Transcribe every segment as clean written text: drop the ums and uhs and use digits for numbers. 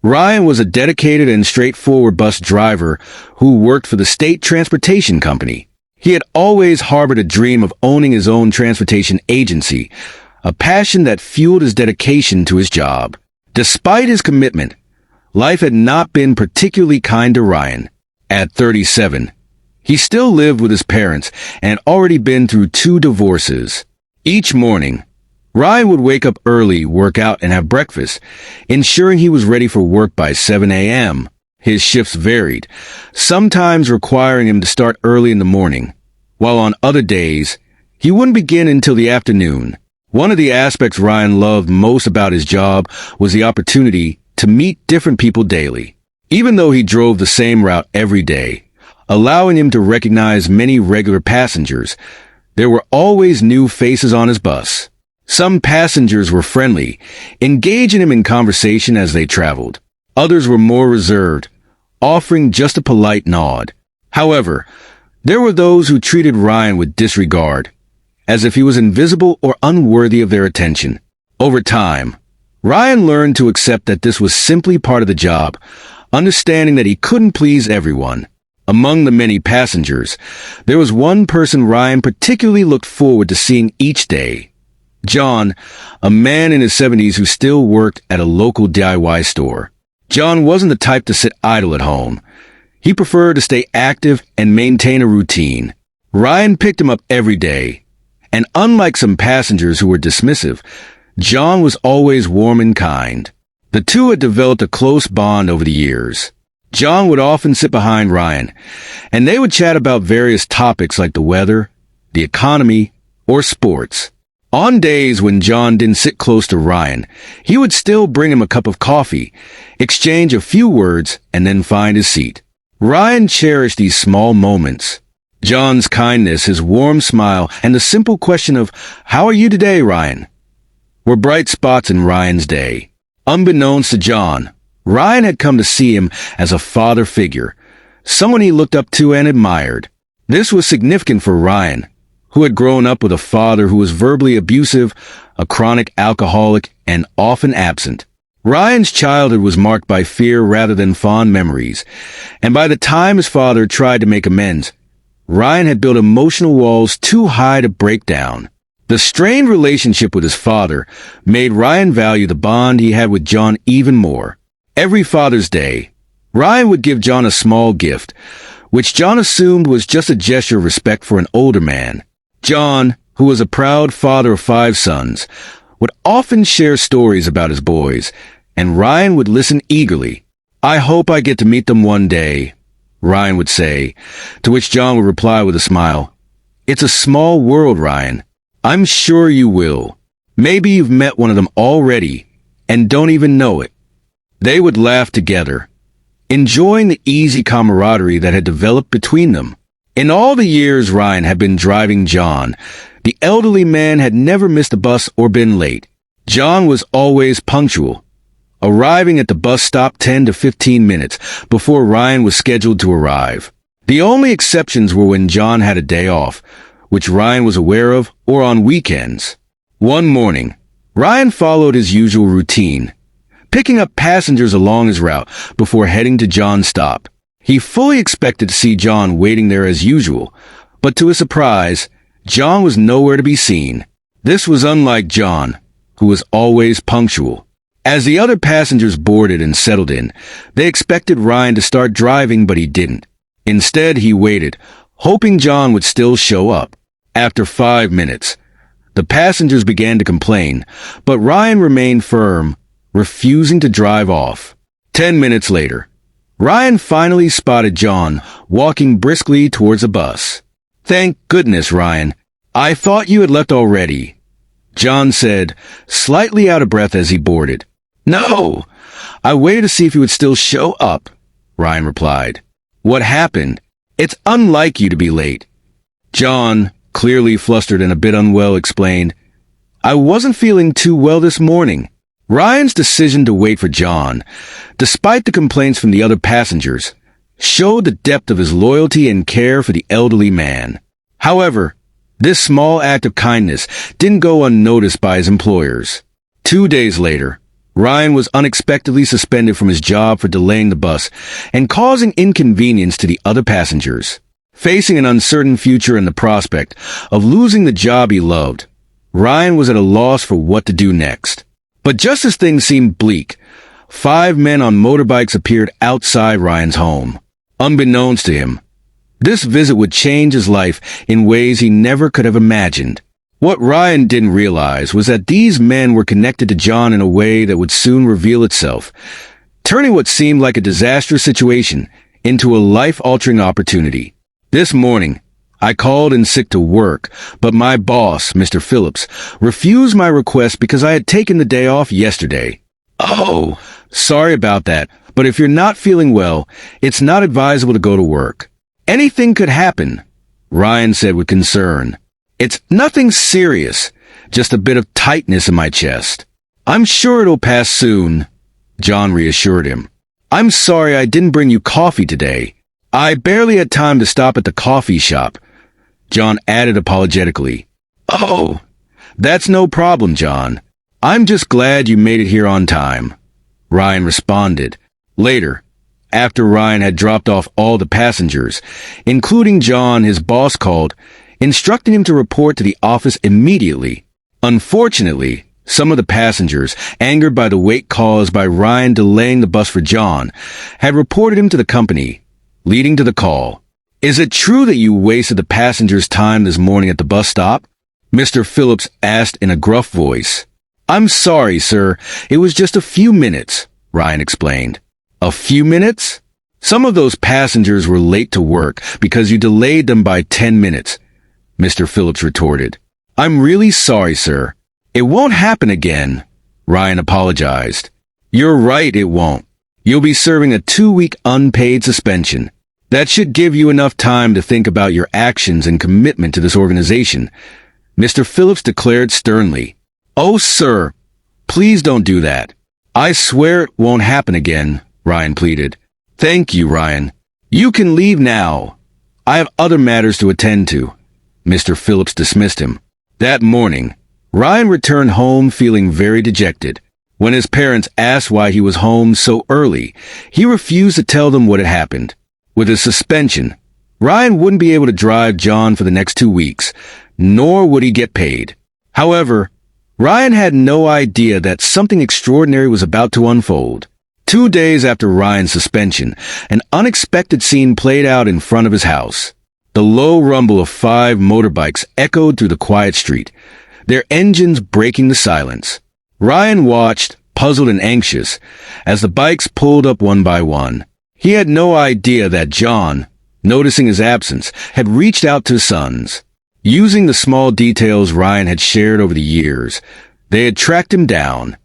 Ryan was a dedicated and straightforward bus driver who worked for the state transportation company. He had always harbored a dream of owning his own transportation agency, a passion that fueled his dedication to his job. Despite his commitment, life had not been particularly kind to Ryan. At 37, he still lived with his parents and had already been through 2 divorces. Each morning, Ryan would wake up early, work out, and have breakfast, ensuring he was ready for work by 7 a.m. His shifts varied, sometimes requiring him to start early in the morning, while on other days, he wouldn't begin until the afternoon. One of the aspects Ryan loved most about his job was the opportunity to meet different people daily. Even though he drove the same route every day, allowing him to recognize many regular passengers, there were always new faces on his bus. Some passengers were friendly, engaging him in conversation as they traveled. Others were more reserved, offering just a polite nod. However, there were those who treated Ryan with disregard, as if he was invisible or unworthy of their attention. Over time, Ryan learned to accept that this was simply part of the job, understanding that he couldn't please everyone. Among the many passengers, there was one person Ryan particularly looked forward to seeing each day. John, a man in his 70s who still worked at a local DIY store. John wasn't the type to sit idle at home. He preferred to stay active and maintain a routine. Ryan picked him up every day, and unlike some passengers who were dismissive, John was always warm and kind. The two had developed a close bond over the years. John would often sit behind Ryan, and they would chat about various topics like the weather, the economy, or sports. On days when John didn't sit close to Ryan, he would still bring him a cup of coffee, exchange a few words, and then find his seat. Ryan cherished these small moments. John's kindness, his warm smile, and the simple question of, "How are you today, Ryan?" were bright spots in Ryan's day. Unbeknownst to John, Ryan had come to see him as a father figure, someone he looked up to and admired. This was significant for Ryan, who had grown up with a father who was verbally abusive, a chronic alcoholic, and often absent. Ryan's childhood was marked by fear rather than fond memories, and by the time his father tried to make amends, Ryan had built emotional walls too high to break down. The strained relationship with his father made Ryan value the bond he had with John even more. Every Father's Day, Ryan would give John a small gift, which John assumed was just a gesture of respect for an older man. John, who was a proud father of 5 sons, would often share stories about his boys, and Ryan would listen eagerly. "I hope I get to meet them one day," Ryan would say, to which John would reply with a smile, "It's a small world, Ryan. I'm sure you will. Maybe you've met one of them already and don't even know it." They would laugh together, enjoying the easy camaraderie that had developed between them. In all the years Ryan had been driving John, the elderly man had never missed a bus or been late. John was always punctual, arriving at the bus stop 10 to 15 minutes before Ryan was scheduled to arrive. The only exceptions were when John had a day off, which Ryan was aware of, or on weekends. One morning, Ryan followed his usual routine, picking up passengers along his route before heading to John's stop. He fully expected to see John waiting there as usual, but to his surprise, John was nowhere to be seen. This was unlike John, who was always punctual. As the other passengers boarded and settled in, they expected Ryan to start driving, but he didn't. Instead, he waited, hoping John would still show up. After 5 minutes, the passengers began to complain, but Ryan remained firm, refusing to drive off. 10 minutes later, Ryan finally spotted John walking briskly towards a bus. "Thank goodness, Ryan. I thought you had left already," John said, slightly out of breath as he boarded. "No, I waited to see if you would still show up," Ryan replied. "What happened? It's unlike you to be late." John, clearly flustered and a bit unwell, explained, "I wasn't feeling too well this morning." Ryan's decision to wait for John, despite the complaints from the other passengers, showed the depth of his loyalty and care for the elderly man. However, this small act of kindness didn't go unnoticed by his employers. 2 days later, Ryan was unexpectedly suspended from his job for delaying the bus and causing inconvenience to the other passengers. Facing an uncertain future and the prospect of losing the job he loved, Ryan was at a loss for what to do next. But just as things seemed bleak, 5 men on motorbikes appeared outside Ryan's home. Unbeknownst to him, this visit would change his life in ways he never could have imagined. What Ryan didn't realize was that these men were connected to John in a way that would soon reveal itself, turning what seemed like a disastrous situation into a life-altering opportunity. This morning, I called in sick to work, but my boss, Mr. Phillips, refused my request because I had taken the day off yesterday. Oh, sorry about that, but if you're not feeling well, it's not advisable to go to work. Anything could happen, Ryan said with concern. It's nothing serious, just a bit of tightness in my chest. I'm sure it'll pass soon, John reassured him. I'm sorry I didn't bring you coffee today. I barely had time to stop at the coffee shop, John added apologetically. Oh, that's no problem, John. I'm just glad you made it here on time, Ryan responded. Later, after Ryan had dropped off all the passengers, including John, his boss called, instructing him to report to the office immediately. Unfortunately, some of the passengers, angered by the wait caused by Ryan delaying the bus for John, had reported him to the company, leading to the call. Is it true that you wasted the passengers' time this morning at the bus stop? Mr. Phillips asked in a gruff voice. I'm sorry, sir. It was just a few minutes, Ryan explained. A few minutes? Some of those passengers were late to work because you delayed them by 10 minutes, Mr. Phillips retorted. I'm really sorry, sir. It won't happen again, Ryan apologized. You're right, it won't. You'll be serving a 2-week unpaid suspension. That should give you enough time to think about your actions and commitment to this organization, Mr. Phillips declared sternly. Oh, sir, please don't do that. I swear it won't happen again, Ryan pleaded. Thank you, Ryan. You can leave now. I have other matters to attend to. Mr. Phillips dismissed him. That morning, Ryan returned home feeling very dejected. When his parents asked why he was home so early, he refused to tell them what had happened. With his suspension, Ryan wouldn't be able to drive John for the next 2 weeks, nor would he get paid. However, Ryan had no idea that something extraordinary was about to unfold. 2 days after Ryan's suspension, an unexpected scene played out in front of his house. The low rumble of 5 motorbikes echoed through the quiet street, their engines breaking the silence. Ryan watched, puzzled and anxious, as the bikes pulled up one by one. He had no idea that John, noticing his absence, had reached out to his sons. Using the small details Ryan had shared over the years, they had tracked him down.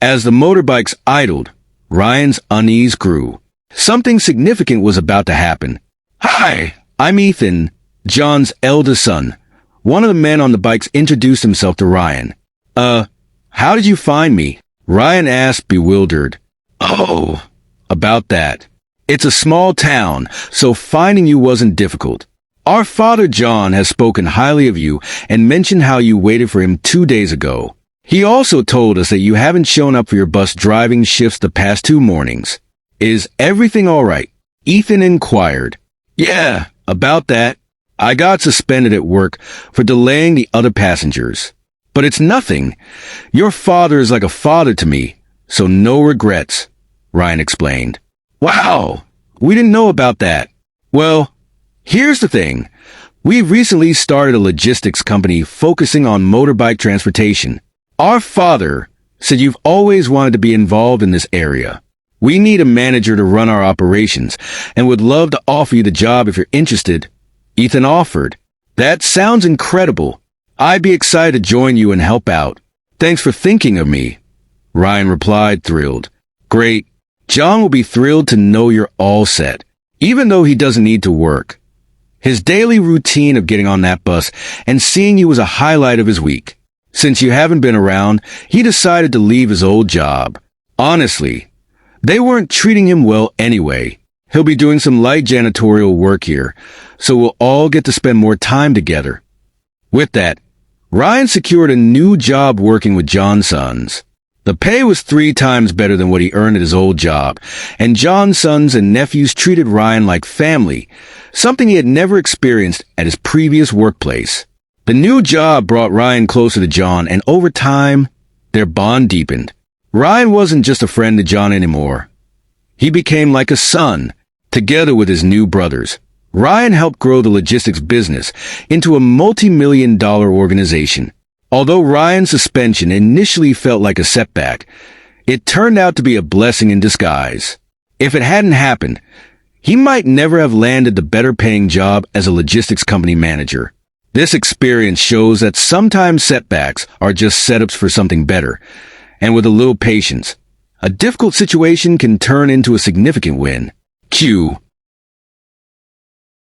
As the motorbikes idled, Ryan's unease grew. Something significant was about to happen. Hi, I'm Ethan, John's eldest son. One of the men on the bikes introduced himself to Ryan. How did you find me? Ryan asked, bewildered. Oh, about that. It's a small town, so finding you wasn't difficult. Our father John has spoken highly of you and mentioned how you waited for him 2 days ago. He also told us that you haven't shown up for your bus driving shifts the past 2 mornings. Is everything all right? Ethan inquired. Yeah, about that. I got suspended at work for delaying the other passengers. But it's nothing. Your father is like a father to me, so no regrets, Ryan explained. Wow, we didn't know about that. Well, here's the thing. We've recently started a logistics company focusing on motorbike transportation. Our father said you've always wanted to be involved in this area. We need a manager to run our operations and would love to offer you the job if you're interested. Ethan offered. That sounds incredible. I'd be excited to join you and help out. Thanks for thinking of me, Ryan replied, thrilled. Great. John will be thrilled to know you're all set, even though he doesn't need to work. His daily routine of getting on that bus and seeing you was a highlight of his week. Since you haven't been around, he decided to leave his old job. Honestly, they weren't treating him well anyway. He'll be doing some light janitorial work here, so we'll all get to spend more time together. With that, Ryan secured a new job working with John's sons. The pay was 3 times better than what he earned at his old job, and John's sons and nephews treated Ryan like family, something he had never experienced at his previous workplace. The new job brought Ryan closer to John, and over time, their bond deepened. Ryan wasn't just a friend to John anymore. He became like a son, together with his new brothers. Ryan helped grow the logistics business into a multi-million-dollar organization. Although Ryan's suspension initially felt like a setback, it turned out to be a blessing in disguise. If it hadn't happened, he might never have landed the better-paying job as a logistics company manager. This experience shows that sometimes setbacks are just setups for something better, and with a little patience, a difficult situation can turn into a significant win. Q.